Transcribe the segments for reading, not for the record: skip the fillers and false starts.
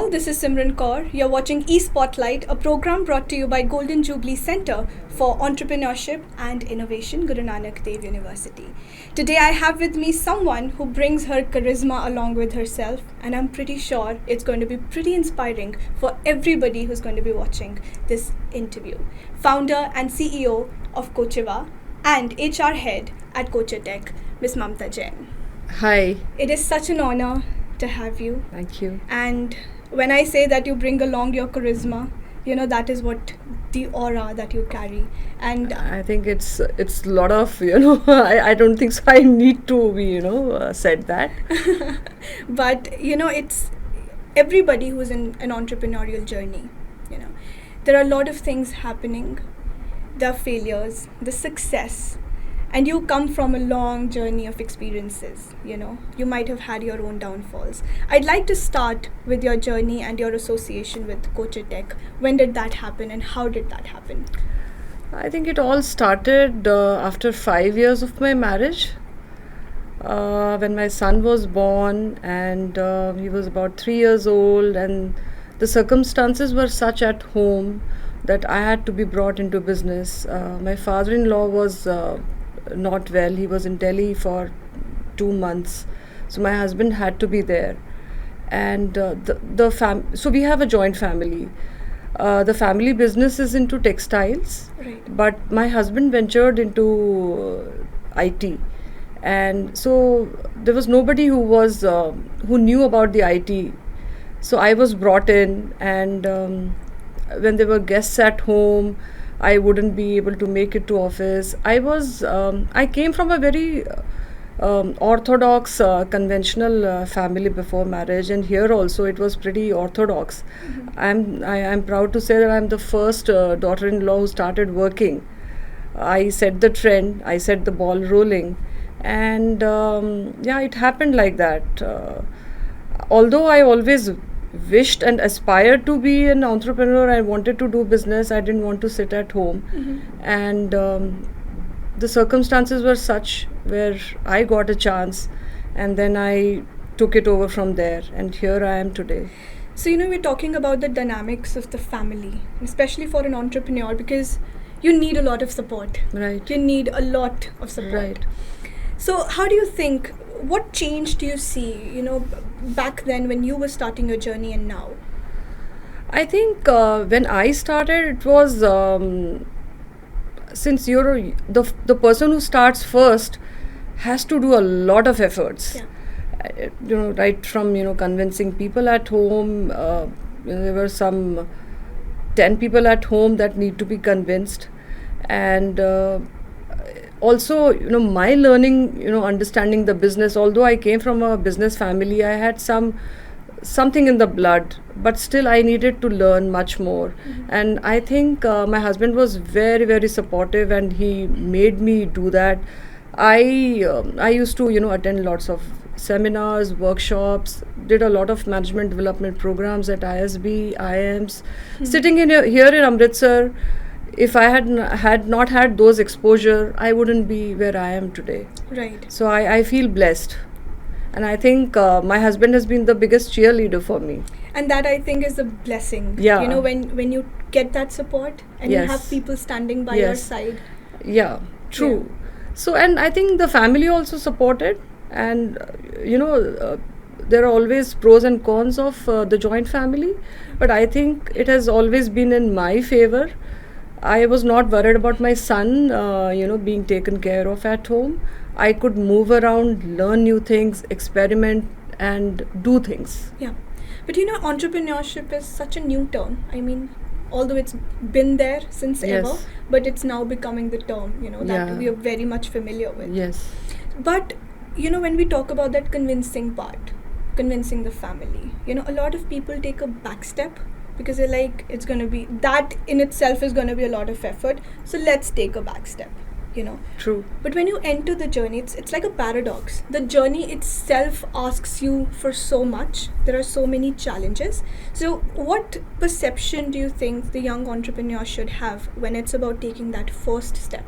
all, this is Simran Kaur. You're watching eSpotlight, a program brought to you by Golden Jubilee Center for Entrepreneurship and Innovation, Guru Nanak Dev University. Today I have with me someone who brings her charisma along with herself, and I'm pretty sure it's going to be pretty inspiring for everybody who's going to be watching this interview. Founder and CEO of Coacheva and HR head at Coachetech, Ms. Mamta Jain. Hi. It is such an honor to have you. Thank you. And when I say that you bring along your charisma, that is what the aura that you carry. And I think it's a lot of, I don't think so I need to be, said that. But, it's everybody who's in an entrepreneurial journey, There are a lot of things happening, the failures, the success. And you come from a long journey of experiences, You might have had your own downfalls. I'd like to start with your journey and your association with Coachetech. When did that happen and how did that happen? I think it all started after 5 years of my marriage. When my son was born and he was about 3 years old, and the circumstances were such at home that I had to be brought into business. My father-in-law was not well. He was in Delhi for 2 months, so my husband had to be there. And so we have a joint family. The family business is into textiles, right. But my husband ventured into IT, and so there was nobody who knew about the IT. So I was brought in, and when there were guests at home, I wouldn't be able to make it to office. I came from a very orthodox, conventional family before marriage, and here also it was pretty orthodox. Mm-hmm. I am proud to say that I'm the first daughter-in-law who started working. I set the trend, I set the ball rolling, and it happened like that. Although I always wished and aspired to be an entrepreneur, I wanted to do business, I didn't want to sit at home. Mm-hmm. And the circumstances were such where I got a chance, and then I took it over from there, and here I am today. So, we're talking about the dynamics of the family, especially for an entrepreneur, because you need a lot of support. Right. You need a lot of support. Right. So how do you think, what change do you see, back then when you were starting your journey and now? I think when I started, it was since you're the person who starts first has to do a lot of efforts. Yeah. Right from convincing people at home. There were some 10 people at home that need to be convinced, and also my learning, understanding the business. Although I came from a business family, I had something in the blood, but still I needed to learn much more. Mm-hmm. And I think my husband was very, very supportive, and he made me do that. I used to attend lots of seminars, workshops, did a lot of management development programs at ISB, IIMs. Mm-hmm. Sitting here in Amritsar, if I had not had those exposure, I wouldn't be where I am today. Right. So I feel blessed. And I think my husband has been the biggest cheerleader for me. And that, I think, is a blessing. Yeah. When you get that support and Yes. you have people standing by Yes. your side. Yeah, true. So, and I think the family also supported. And, there are always pros and cons of the joint family. But I think it has always been in my favor. I was not worried about my son, being taken care of at home. I could move around, learn new things, experiment, and do things. Yeah. But entrepreneurship is such a new term. I mean, although it's been there since Yes. ever, but it's now becoming the term, that Yeah. we are very much familiar with. Yes. But, when we talk about that convincing part, convincing the family, a lot of people take a back step because they're like, it's going to be, that in itself is going to be a lot of effort. So let's take a back step, True. But when you enter the journey, it's like a paradox. The journey itself asks you for so much. There are so many challenges. So what perception do you think the young entrepreneur should have when it's about taking that first step?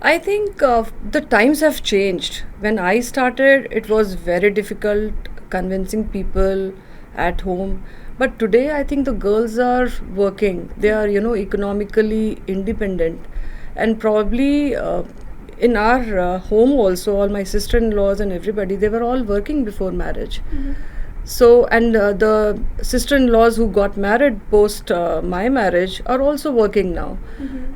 I think the times have changed. When I started, it was very difficult convincing people, at home. But today, I think the girls are working. They are, economically independent, and probably in our home also, all my sister-in-laws and everybody, they were all working before marriage. So, and the sister-in-laws who got married post my marriage are also working now.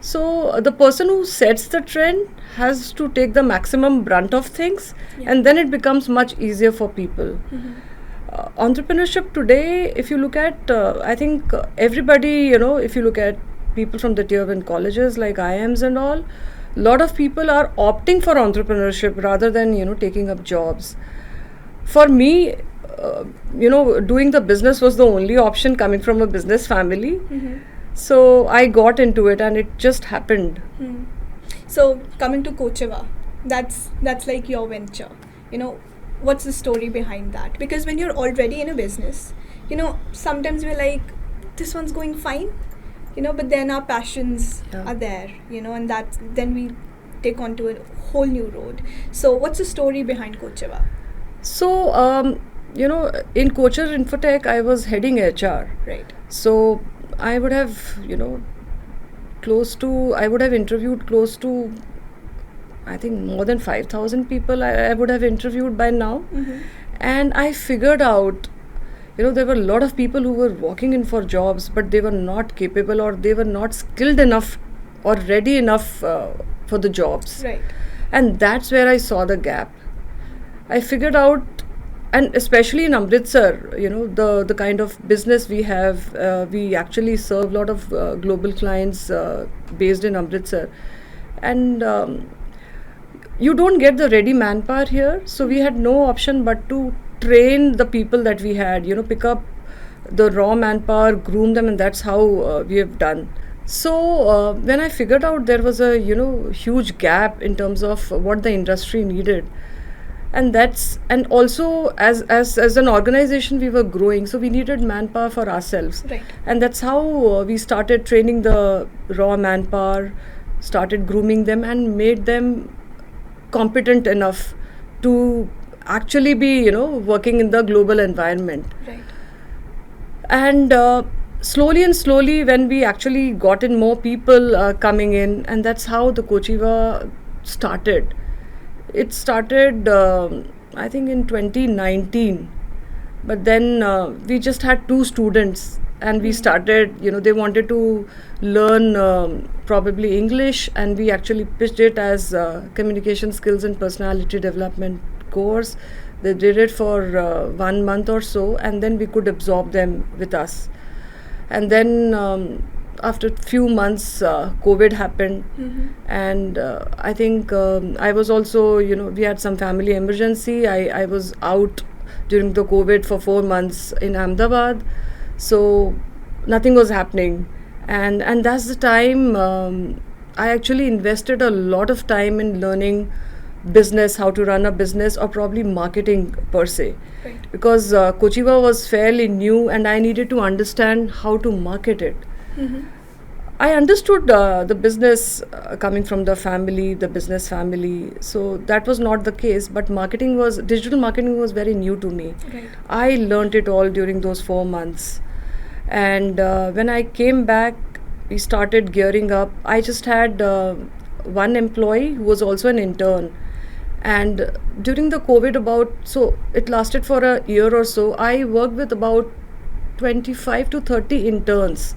So, the person who sets the trend has to take the maximum brunt of things, and then it becomes much easier for people. Entrepreneurship today, if you look at, I think everybody, if you look at people from the tier 1 colleges like IIMs and all, lot of people are opting for entrepreneurship rather than, taking up jobs. For me, doing the business was the only option coming from a business family. So I got into it and it just happened. So coming to Kocheva, that's like your venture. What's the story behind that? Because when you're already in a business, sometimes we're like, this one's going fine, but then our passions are there, and then we take on to a whole new road. So what's the story behind Kocheva? So, in Kocher Infotech, I was heading HR. Right. So I would have, I would have interviewed close to, I think more than 5,000 people I would have interviewed by now. And I figured out, there were a lot of people who were walking in for jobs, but they were not capable or they were not skilled enough or ready enough for the jobs. Right. And that's where I saw the gap. I figured out, and especially in Amritsar, the kind of business we have, we actually serve a lot of global clients based in Amritsar. And you don't get the ready manpower here, so we had no option but to train the people that we had, pick up the raw manpower, groom them, and that's how we have done. So when I figured out there was a huge gap in terms of what the industry needed, and also as an organization we were growing, so we needed manpower for ourselves. Right. And that's how we started training the raw manpower, started grooming them, and made them competent enough to actually be working in the global environment. Right. And slowly when we actually got in more people coming in, and that's how the Kochiva started. It started I think in 2019, but then we just had 2 students, and we started, they wanted to learn probably English, and we actually pitched it as communication skills and personality development course. They did it for 1 month or so, and then we could absorb them with us. And then after few months, COVID happened, and I think I was also, we had some family emergency. I was out during the COVID for 4 months in Ahmedabad, so nothing was happening, and that's the time I actually invested a lot of time in learning business, how to run a business, or probably marketing per se. Right. Because Kochiva was fairly new and I needed to understand how to market it. I understood the business coming from the business family, so that was not the case, but digital marketing was very new to me. Right. I learnt it all during those 4 months, and when I came back, we started gearing up. I just had one employee who was also an intern, and during the COVID so it lasted for a year or so, I worked with about 25 to 30 interns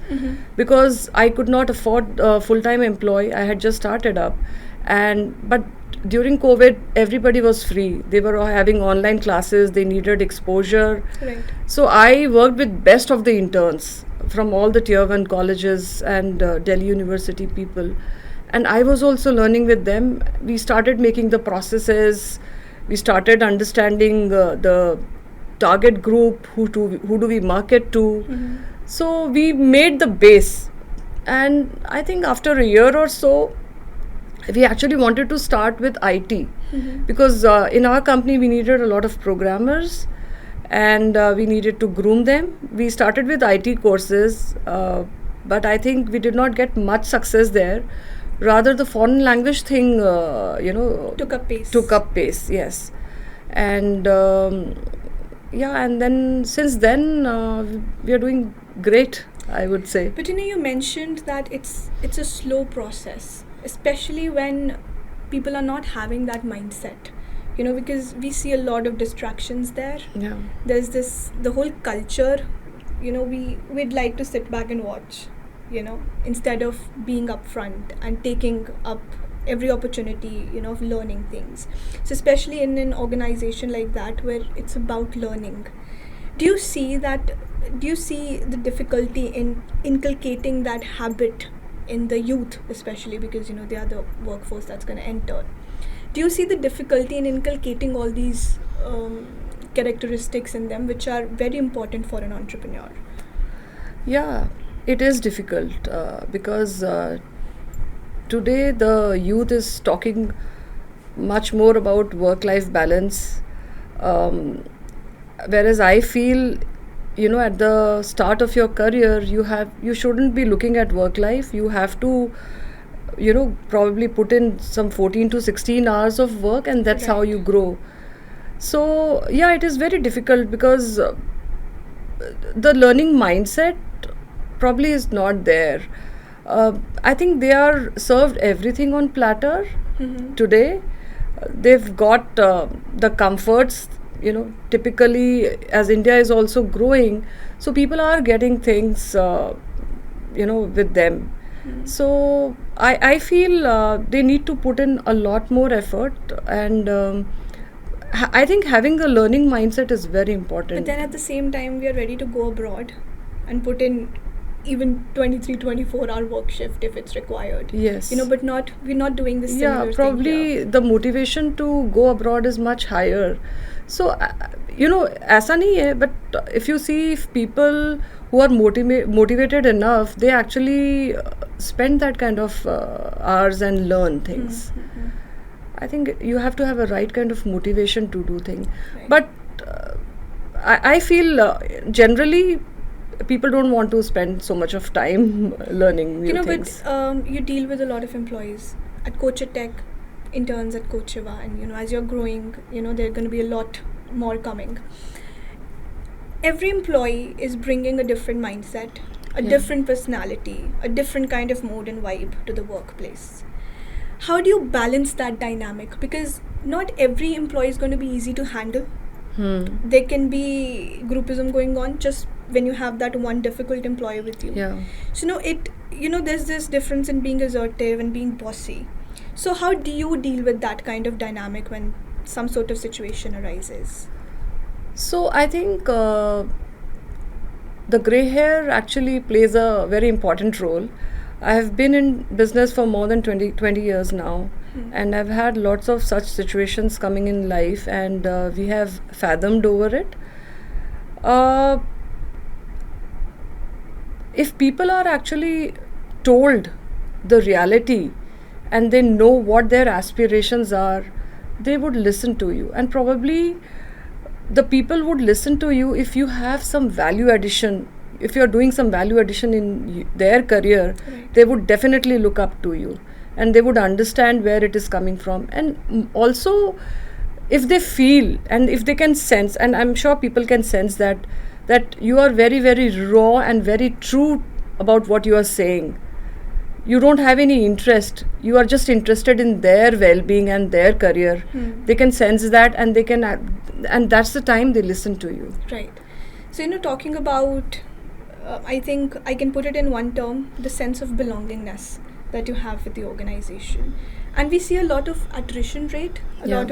because I could not afford a full-time employee. I had just started up, but during COVID everybody was free. They were having online classes, they needed exposure. Right. So I worked with best of the interns from all the tier 1 colleges and Delhi University people, and I was also learning with them. We started making the processes, we started understanding the target group, who do we market to. So we made the base, and I think after a year or so we actually wanted to start with IT because in our company we needed a lot of programmers, and we needed to groom them. We started with IT courses, but I think we did not get much success there. Rather, the foreign language thing Took up pace. Yes. And yeah, and then since then we are doing great, I would say. But you mentioned that it's a slow process, especially when people are not having that mindset. Because we see a lot of distractions there. Yeah. There's the whole culture. We'd like to sit back and watch. Instead of being upfront and taking up every opportunity, of learning things. So especially in an organization like that where it's about learning, do you see the difficulty in inculcating that habit in the youth, especially because they are the workforce that's going to enter? Do you see the difficulty in inculcating all these characteristics in them, which are very important for an entrepreneur? Yeah, it is difficult because today the youth is talking much more about work-life balance, whereas I feel, at the start of your career, you shouldn't be looking at work life. You have to, probably put in some 14 to 16 hours of work, and that's how Right. you grow. So yeah, it is very difficult because the learning mindset probably is not there. I think they are served everything on platter today. They've got the comforts, typically, as India is also growing, so people are getting things, with them. So I feel they need to put in a lot more effort, and I think having a learning mindset is very important. But then at the same time, we are ready to go abroad and put in even 23, 24-hour work shift if it's required. Yes. But we're not doing this similar Yeah, thing probably here. the motivation to go abroad is much higher. So ऐसा नहीं है, but if you see, if people who are motivated enough, they actually spend that kind of hours and learn things. I think you have to have a right kind of motivation to do things. Right. But I feel generally people don't want to spend so much of time learning new things. But you deal with a lot of employees at Coach Tech, interns at Coacheva, and as you're growing, there are going to be a lot more coming. Every employee is bringing a different mindset, a Yeah. different personality, a different kind of mood and vibe to the workplace. How do you balance that dynamic? Because not every employee is going to be easy to handle. There can be groupism going on just when you have that one difficult employee with you. Yeah. So there's this difference in being assertive and being bossy. So how do you deal with that kind of dynamic when some sort of situation arises? So I think the gray hair actually plays a very important role. I have been in business for more than 20 years now, and I've had lots of such situations coming in life, and we have fathomed over it. If people are actually told the reality and they know what their aspirations are, they would listen to you, and probably the people would listen to you if you have some value addition. If you're doing some value addition in their career, Right. they would definitely look up to you, and they would understand where it is coming from. And also, if they feel and if they can sense, and I'm sure people can sense that you are very, very raw and very true about what you are saying. You don't have any interest. You are just interested in their well-being and their career. They can sense that, and they can, and that's the time they listen to you. Right. So, talking about, I think I can put it in one term, the sense of belongingness that you have with the organization. And we see a lot of attrition rate, Yeah.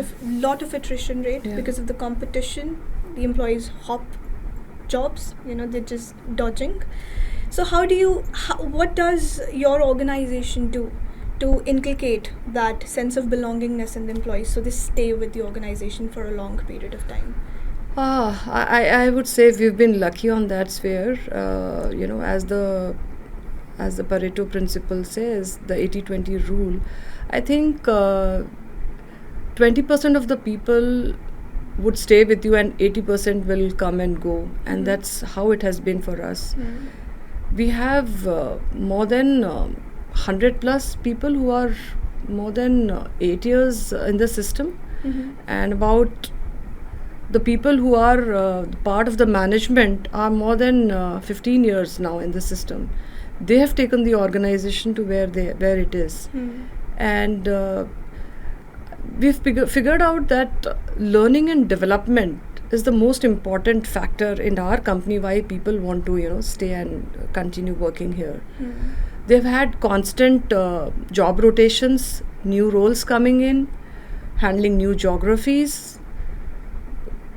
lot of attrition rate Yeah. because of the competition. The employees hop jobs, they're just dodging. So what does your organization do to inculcate that sense of belongingness in the employees so they stay with the organization for a long period of time? I would say we've been lucky on that sphere. As the Pareto principle says, the 80-20 rule. I think 20% of the people would stay with you, and 80% will come and go, and that's how it has been for us. We have more than 100 plus people who are more than 8 years in the system, and about the people who are part of the management are more than 15 years now in the system. They have taken the organization to where it is. And we've figured out that learning and development is the most important factor in our company, why people want to stay and continue working here. They've had constant job rotations, new roles coming in, handling new geographies,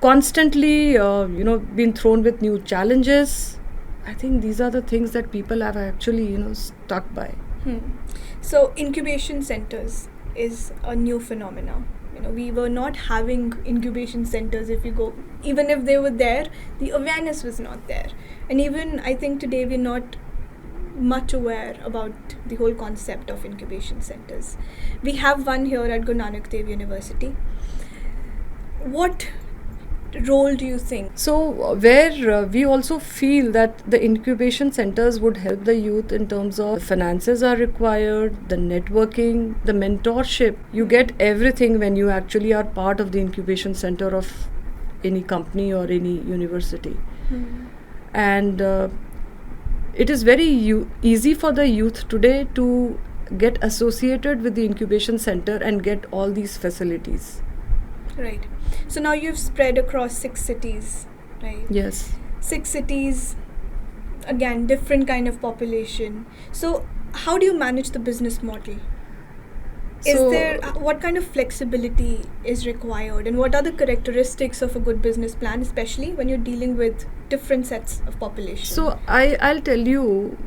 constantly been thrown with new challenges. I think these are the things that people have actually stuck by. So incubation centers is a new phenomenon. We were not having incubation centers. Even if they were there, the awareness was not there. And even I think today we're not much aware about the whole concept of incubation centers. We have one here at Guru Nanak Dev University. What role do you think? So where we also feel that the incubation centers would help the youth in terms of finances are required, the networking, the mentorship. You get everything when you actually are part of the incubation center of any company or any university. And it is very easy for the youth today to get associated with the incubation center and get all these facilities. Right. So now you've spread across 6 cities, right? Yes. 6 cities, again, different kind of population. So how do you manage the business model? What kind of flexibility is required, and what are the characteristics of a good business plan, especially when you're dealing with different sets of population? So I'll tell you,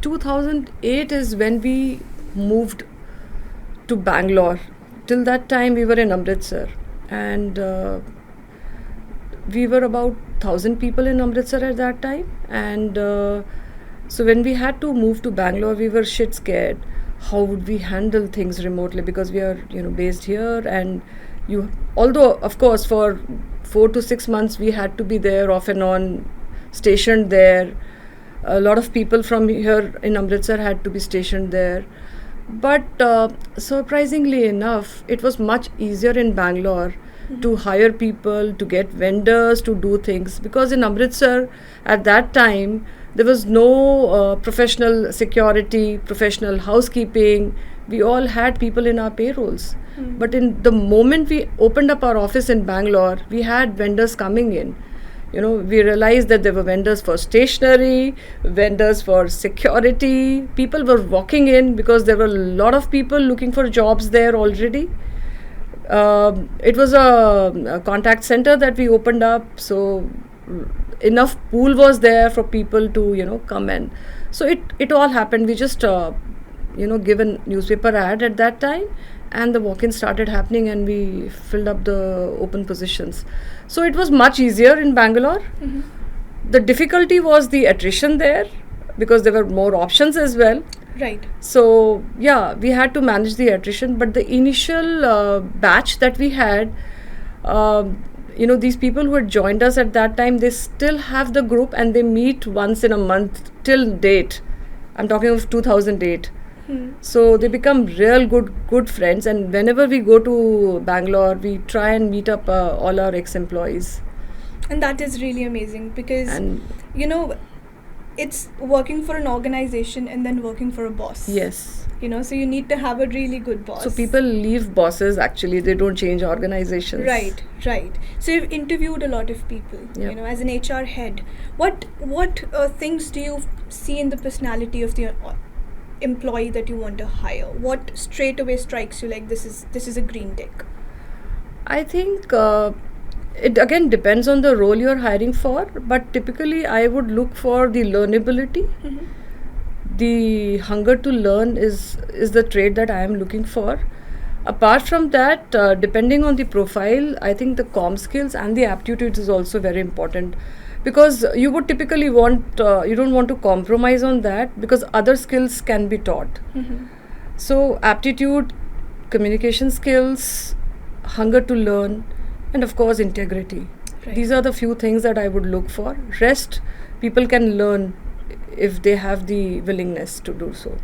2008 is when we moved to Bangalore. Till that time we were in Amritsar, and we were about 1,000 people in Amritsar at that time. And so when we had to move to Bangalore, we were shit scared. How would we handle things remotely, because we are based here, and although of course for 4 to 6 months we had to be there off and on, stationed there. A lot of people from here in Amritsar had to be stationed there. But surprisingly enough, it was much easier in Bangalore to hire people, to get vendors, to do things. Because in Amritsar, at that time, there was no professional security, professional housekeeping. We all had people in our payrolls. But in the moment we opened up our office in Bangalore, we had vendors coming in. We realized that there were vendors for stationery, vendors for security. People were walking in because there were a lot of people looking for jobs there already. It was a contact center that we opened up, so enough pool was there for people to come in. So it all happened. We just give a newspaper ad at that time, and the walk-ins started happening, and we filled up the open positions. So it was much easier in Bangalore. The difficulty was the attrition there, because there were more options as well. Right. So yeah, we had to manage the attrition. But the initial batch that we had, these people who had joined us at that time, they still have the group, and they meet once in a month till date. I'm talking of 2008. So they become real good friends, and whenever we go to Bangalore, we try and meet up all our ex-employees. And that is really amazing, because it's working for an organization and then working for a boss. Yes. So you need to have a really good boss. So people leave bosses, actually, they don't change organizations. Right. So you've interviewed a lot of people, Yep. As an HR head. What things do you see in the personality of the employee that you want to hire? What straight away strikes you like this is a green tick? I think it again depends on the role you're hiring for, but typically I would look for the learnability. The hunger to learn is the trait that I am looking for. Apart from that, depending on the profile, I think the comm skills and the aptitudes is also very important, because you would typically you don't want to compromise on that, because other skills can be taught. So aptitude, communication skills, hunger to learn, and of course integrity. Right. These are the few things that I would look for. Rest, people can learn if they have the willingness to do so.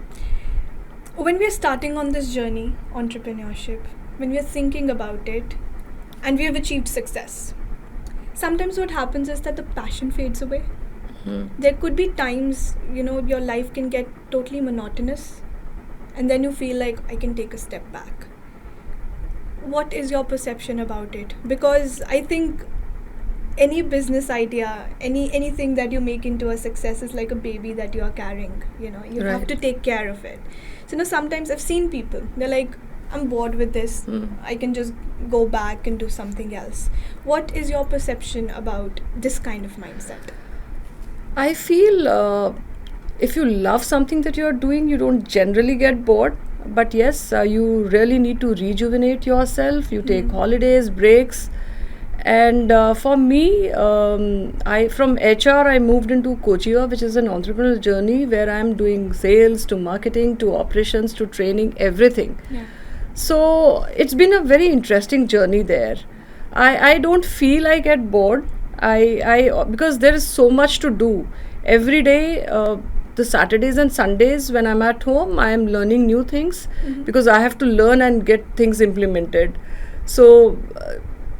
When we're starting on this journey, entrepreneurship, when we're thinking about it, and we have achieved success. Sometimes what happens is that the passion fades away. There could be times, your life can get totally monotonous, and then you feel like I can take a step back. What is your perception about it? Because I think any business idea, anything that you make into a success is like a baby that you are carrying. You have Right. to take care of it. So sometimes I've seen people, they're like, I'm bored with this. I can just go back and do something else. What is your perception about this kind of mindset? I feel if you love something that you're doing, you don't generally get bored. But yes, you really need to rejuvenate yourself. You take holidays, breaks. And for me, I from HR I moved into Kochia, which is an entrepreneurial journey where I'm doing sales to marketing to operations to training, everything. Yeah. So it's been a very interesting journey there. I don't feel I get bored. I because there is so much to do every day. The Saturdays and Sundays when I'm at home, I am learning new things because I have to learn and get things implemented. So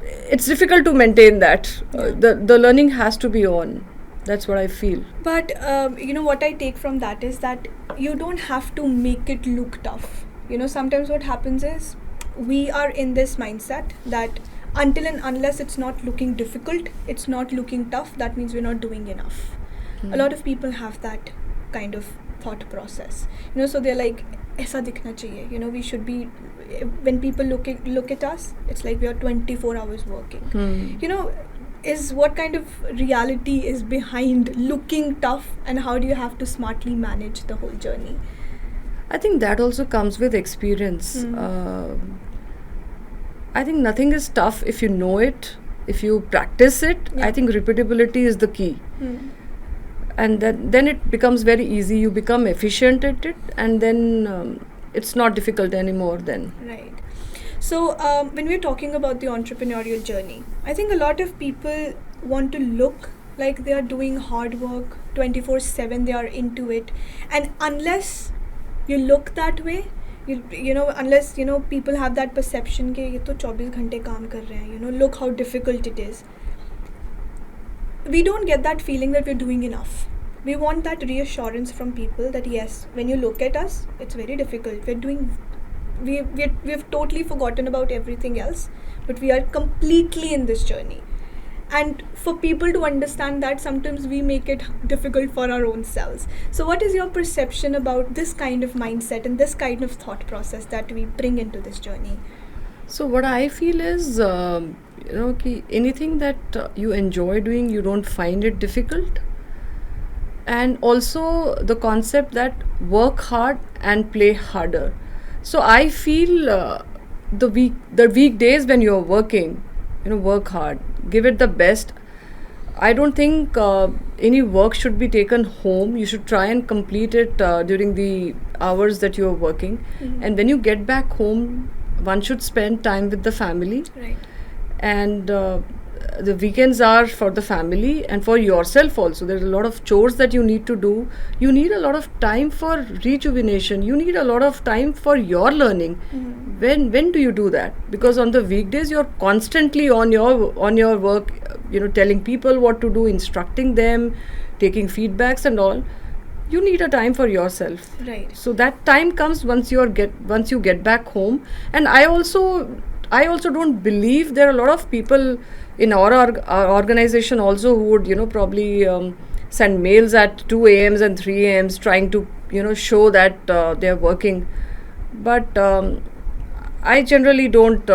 it's difficult to maintain that. The learning has to be on. That's what I feel. But what I take from that is that you don't have to make it look tough. Sometimes what happens is we are in this mindset that until and unless it's not looking difficult, it's not looking tough, that means we're not doing enough. A lot of people have that kind of thought process. So they're like, aisa dikhna chahiye. We should be, when people look at us, it's like we are 24 hours working. Is what kind of reality is behind looking tough, and how do you have to smartly manage the whole journey? I think that also comes with experience. I think nothing is tough if you know it, if you practice it. Yeah. I think repeatability is the key. And then it becomes very easy. You become efficient at it, and then it's not difficult anymore then. Right. So when we're talking about the entrepreneurial journey, I think a lot of people want to look like they are doing hard work 24/7, they are into it, and unless you look that way, unless people have that perception कि ये तो 24 घंटे काम कर रहे हैं, look how difficult it is. We don't get that feeling that we're doing enough. We want that reassurance from people that yes, when you look at us, it's very difficult. We've totally forgotten about everything else, but we are completely in this journey. And for people to understand that, sometimes we make it difficult for our own selves. So what is your perception about this kind of mindset and this kind of thought process that we bring into this journey? So what I feel is, ki anything that you enjoy doing, you don't find it difficult. And also the concept that work hard and play harder. So I feel the weekdays when you're working, work hard, give it the best. I don't think any work should be taken home. You should try and complete it during the hours that you're working. And when you get back home, one should spend time with the family. Right. And the weekends are for the family and for yourself also. There's a lot of chores that you need to do. You need a lot of time for rejuvenation. You need a lot of time for your learning. When do you do that? Because on the weekdays you're constantly on your work, telling people what to do, instructing them, taking feedbacks and all. You need a time for yourself. Right. So that time comes once you get back home. And I also don't believe there are a lot of people in our organization also who would probably send mails at 2 a.m. and 3 a.m. trying to show that they're working. But I generally don't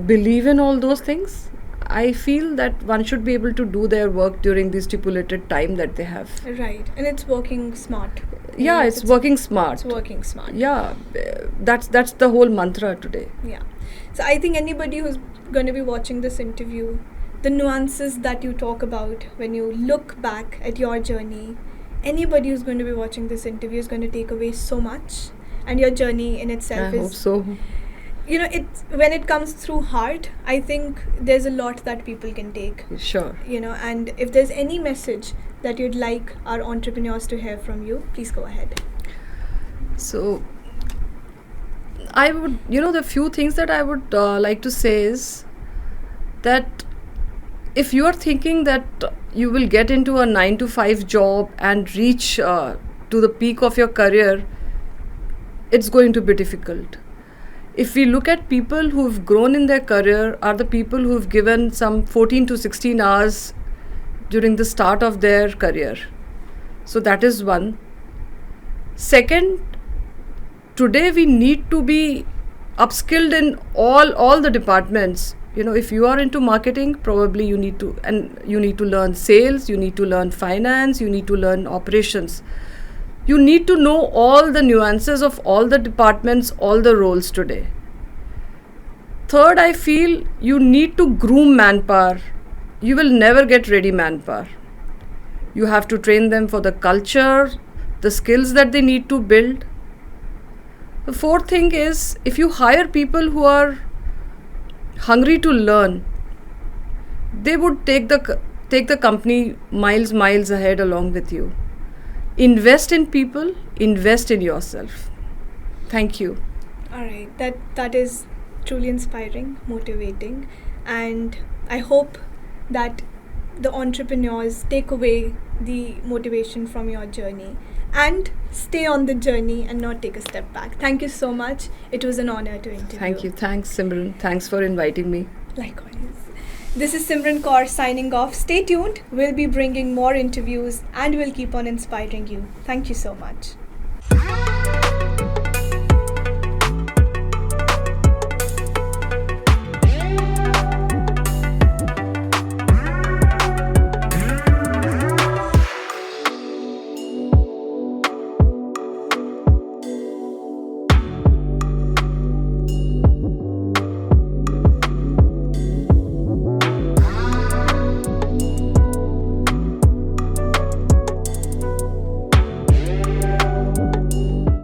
believe in all those things. I feel that one should be able to do their work during the stipulated time that they have. Right. And it's working smart. Yeah, it's working smart. It's working smart. Yeah, that's the whole mantra today. Yeah. So I think anybody who's going to be watching this interview, the nuances that you talk about when you look back at your journey, anybody who's going to be watching this interview is going to take away so much. And your journey in itself I hope so. When it comes through heart, I think there's a lot that people can take. Sure. And if there's any message that you'd like our entrepreneurs to hear from you, please go ahead. So I would, the few things that I would like to say is, that if you are thinking that you will get into a 9 to 5 job and reach to the peak of your career, it's going to be difficult. If we look at people who've grown in their career, are the people who've given some 14 to 16 hours during the start of their career. So that is one. Second, today we need to be upskilled in all the departments. If you are into marketing, probably you need to learn sales, you need to learn finance, you need to learn operations. You need to know all the nuances of all the departments, all the roles today. Third, I feel you need to groom manpower. You will never get ready manpower. You have to train them for the culture, the skills that they need to build. The fourth thing is, if you hire people who are hungry to learn, they would take the company miles ahead along with you. Invest in people, invest in yourself. Thank you. All right, that is truly inspiring, motivating, and I hope that the entrepreneurs take away the motivation from your journey and stay on the journey and not take a step back. Thank you so much. It was an honor to interview. Thank you. Thanks, Simran. Thanks for inviting me. Likewise. This is Simran Kaur signing off. Stay tuned. We'll be bringing more interviews and we'll keep on inspiring you. Thank you so much.